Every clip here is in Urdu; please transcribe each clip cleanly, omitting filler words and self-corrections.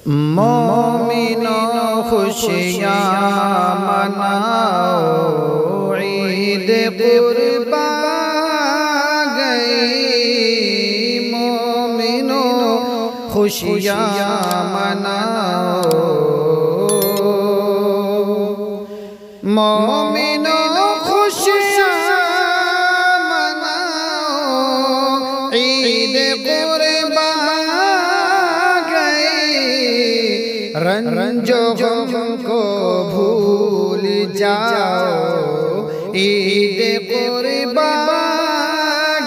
مومنوں خوشیاں مناؤ، عید قربا گئی۔ مومنوں خوشیاں مناؤ، مومنوں خوشیاں مناؤ، عید قربا رنج و غم کو بھول جاؤ، عید قربا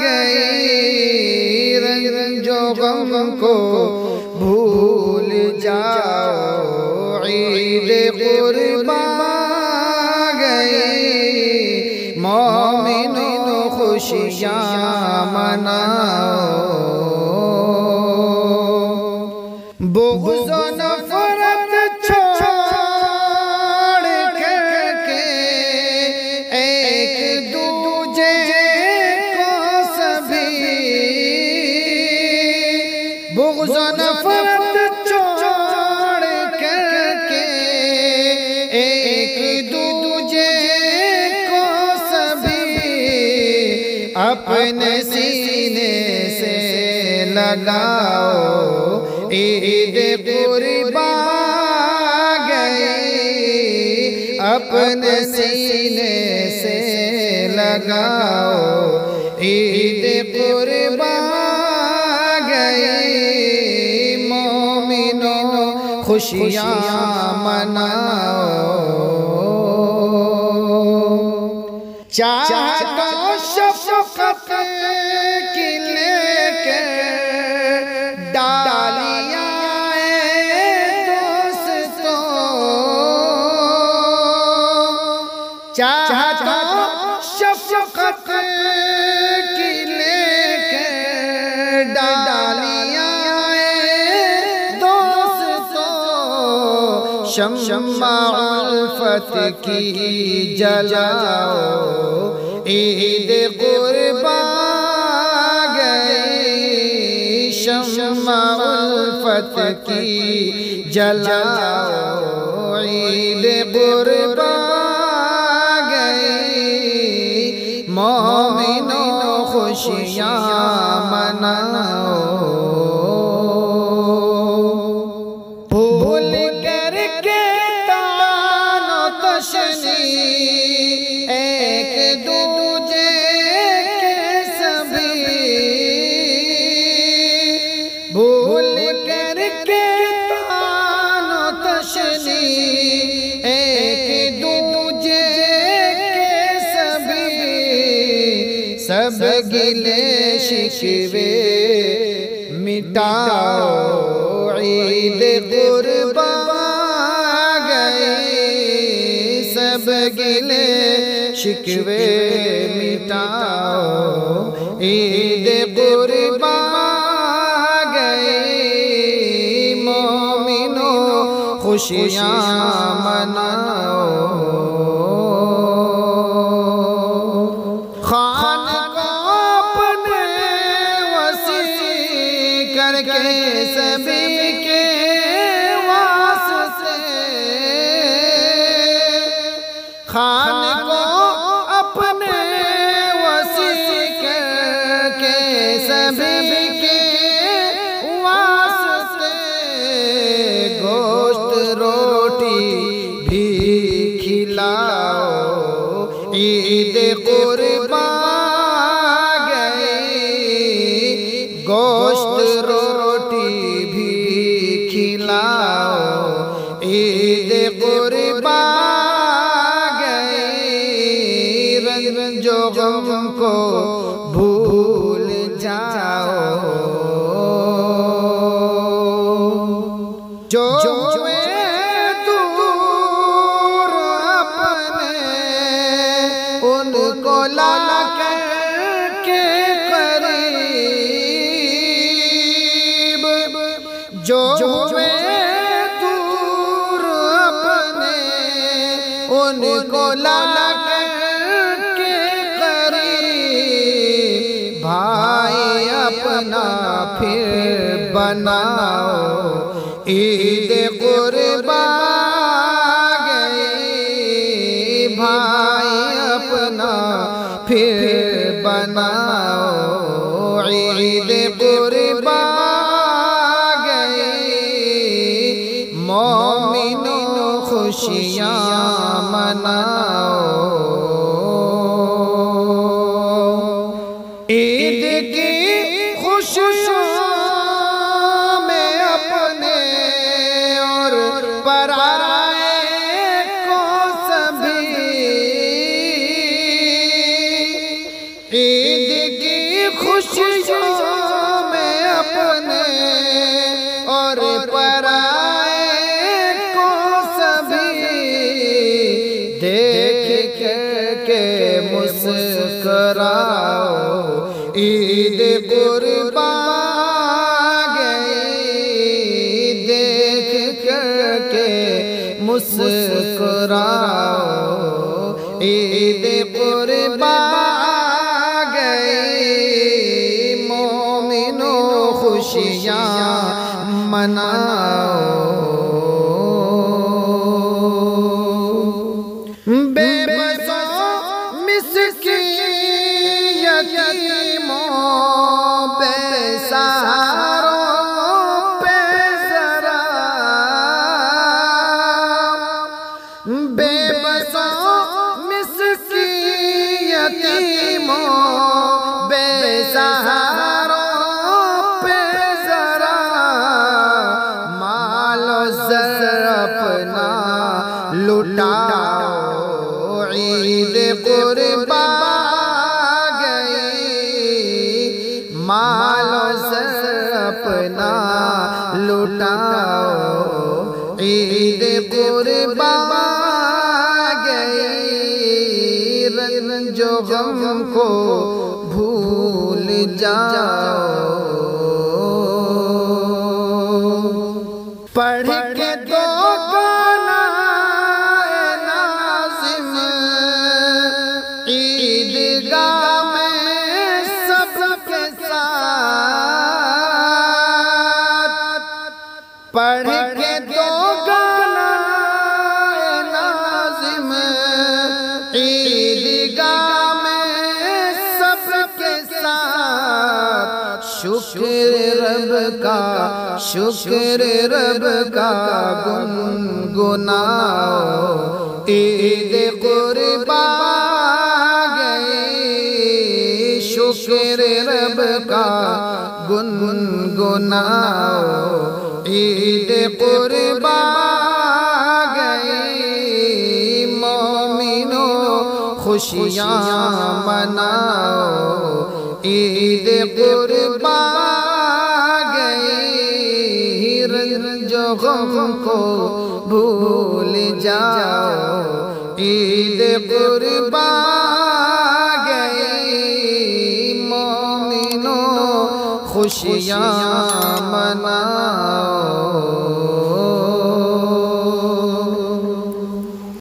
گئی۔ رنج و غم کو بھول جاؤ، عید قربا گئی۔ مومنوں خوشیاں مناؤ، بغض و نفرت چھوڑ کر کے ایک دوجے کو سبھی، بغض و نفرت چھوڑ کر کے ایک دوجے کو سبھی، اپنے سینے سے لگاؤ، عید قربا گئی۔ اپنے سینے سے لگاؤ، عید قربا گئی۔ مومنوں خوشیاں مناؤ، چاہت و شفقت کی لے کے ڈالیاں دوستوں، چاہت و شفقت کی لے کے ڈالیاں دوستوں، شمع الفت کی جلاؤ، عید قربا گئی۔ شمع الفت کی جلاؤ، عید قربا گئی۔ مومنوں خوشیاں مناؤ، بھول کر کے تان و تشنی ایک دوجے کے سبھی، بھول کر کے تان و تشنی ایک دوجے کے سبھی، سب گلے شکوے مٹاؤ، عید قربا گئی۔ سب گلے شکوے مٹاؤ، عید قربا گئی۔ مومنوں خوشیاں مناؤ، خانہ کو اپنے وسیع کر کے سبھی کے واسطے، خانہ کو اپنے وسیع کر کے سبھی کے واسطے، گوشت روٹی بھی کھلاؤ، عید قربا گئی۔ گوشت روٹی بھی کھلاؤ، عید قربا گئی۔ رنج و غم کو بھول جاؤ، جو دور اپنے ان کو لا کر کے قریب، جو دور اپنے ان کو لا کر کے قریب، بھائی اپنا پھر بناؤ، عید پھر بناؤ عید قربا گئی مومنوں خوشیاں مناؤ عید کی خوشیوں میں اپنے اور پرائے کو سبھی عید کی خوشیوں میں اپنے اور پرائے کو سبھی دیکھ کے مسکراؤ عید قربا گئی دیکھ کے مسکراؤ عید قربا گئی مومنوں خوشیاں مناؤ بے بسوں مسکین یتیموں بے سہاروں پہ ذرا بے بسوں مسکین یتیموں بے سہاروں پہ ذرا مال و زر اپنا لٹاؤ عید قربا گئی مال و زر اپنا لٹاؤ عید قربا گئی رنج و غم کو بھول جاؤ پڑھ کے دو گانا ناظم عیدگاہ میں سب کے ساتھ پڑھ کے دو گانا ناظم عیدگاہ میں سب کے ساتھ شکر رب کا گنگناؤ عید قربا گئی شکر رب کا گنگناؤ عید قربا گئی مومنوں خوشیاں مناؤ عید قربا گئی رنج و غم کو بھول جاؤ عید قربا گئی مومنوں خوشیاں مناؤ